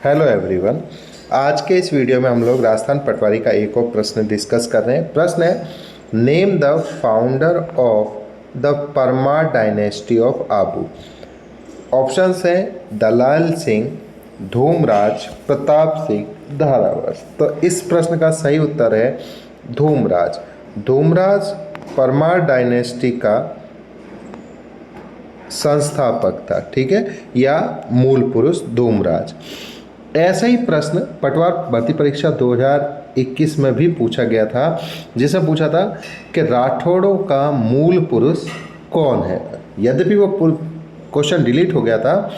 Hello everyone. आज के इस वीडियो में हम लोग राजस्थान पटवारी का एक और प्रश्न डिस्कस कर रहे हैं। प्रश्न है, name the founder of the Parmar dynasty of Abu. Options हैं दलाल सिंह, धूमराज, प्रताप सिंह, धारावश। तो इस प्रश्न का सही उत्तर है धूमराज। धूमराज परमार डायनेस्टी का संस्थापक था, ठीक है, या मूल पुरुष धूमराज। ऐसा ही प्रश्न पटवार भर्ती परीक्षा 2021 में भी पूछा गया था, जिसमें पूछा था कि राठौड़ों का मूल पुरुष कौन है। यद्यपि वो क्वेश्चन डिलीट हो गया था,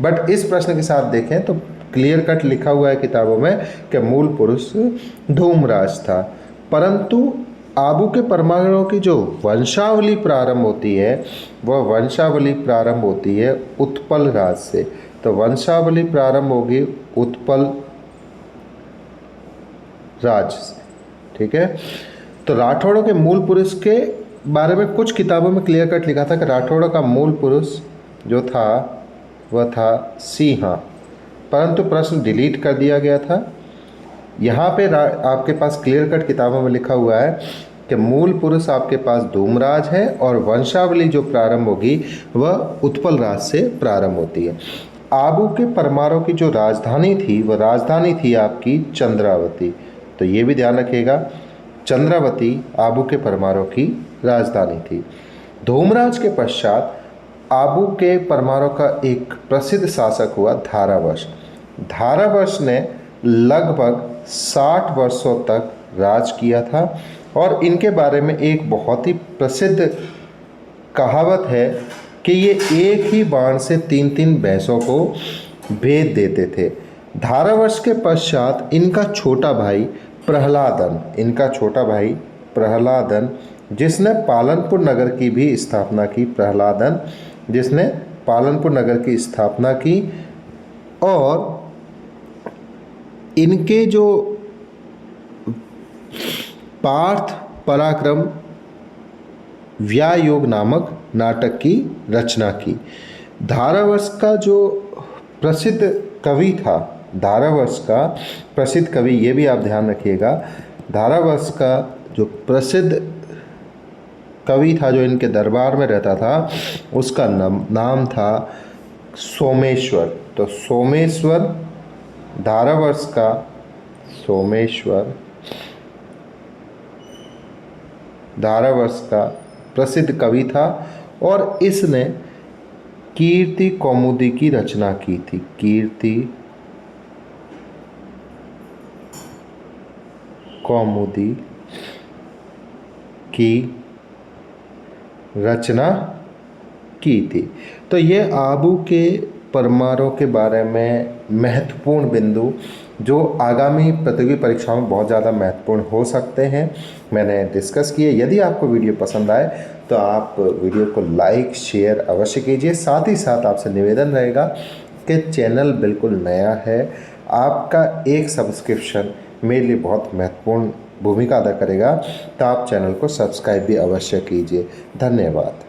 बट इस प्रश्न के साथ देखें तो क्लियर कट लिखा हुआ है किताबों में कि मूल पुरुष धूमराज था। परंतु आबू के परमाणुओं की जो वंशावली प्रारंभ होती है वह वंशावली प्रारंभ होती है उत्पल राज से। तो वंशावली प्रारंभ होगी उत्पल राज से, ठीक है। तो राठौड़ों के मूल पुरुष के बारे में कुछ किताबों में क्लियर कट लिखा था कि राठौड़ों का मूल पुरुष जो था वह था सिंहा, परंतु प्रश्न डिलीट कर दिया गया था। यहाँ पे आपके पास क्लियर कट किताबों में लिखा हुआ है कि मूल पुरुष आपके पास धूमराज है और वंशावली जो प्रारंभ होगी वह उत्पल राज से प्रारंभ होती है। आबू के परमारों की जो राजधानी थी वह राजधानी थी आपकी चंद्रावती। तो ये भी ध्यान रखिएगा, चंद्रावती आबू के परमारों की राजधानी थी। धूमराज के पश्चात आबू के परमारों का एक प्रसिद्ध शासक हुआ धारावश। धारावश ने लगभग 60 वर्षों तक राज किया था और इनके बारे में एक बहुत ही प्रसिद्ध कहावत है कि ये एक ही बाण से 3-3 भैंसों को भेद देते थे। धारावश के पश्चात इनका छोटा भाई प्रहलादन, जिसने पालनपुर नगर की भी स्थापना की, जिसने पालनपुर नगर की स्थापना की। और इनके जो पार्थ पराक्रम व्यायोग नामक नाटक की रचना की। धारावश का जो प्रसिद्ध कवि था, धारावश का प्रसिद्ध कवि, ये भी आप ध्यान रखिएगा, धारावश का जो प्रसिद्ध कवि था जो इनके दरबार में रहता था, उसका नाम था सोमेश्वर। तो सोमेश्वर, धारावश का सोमेश्वर धारावश का प्रसिद्ध कवि था और इसने कीर्ति कौमुदी की रचना की थी। कीर्ति कौमुदी की रचना की थी। तो ये आबू के परमारों के बारे में महत्वपूर्ण बिंदु जो आगामी प्रतियोगी परीक्षाओं में बहुत ज़्यादा महत्वपूर्ण हो सकते हैं, मैंने डिस्कस किए। यदि आपको वीडियो पसंद आए तो आप वीडियो को लाइक शेयर अवश्य कीजिए। साथ ही साथ आपसे निवेदन रहेगा कि चैनल बिल्कुल नया है, आपका एक सब्सक्रिप्शन मेरे लिए बहुत महत्वपूर्ण भूमिका अदा करेगा, तो आप चैनल को सब्सक्राइब भी अवश्य कीजिए। धन्यवाद।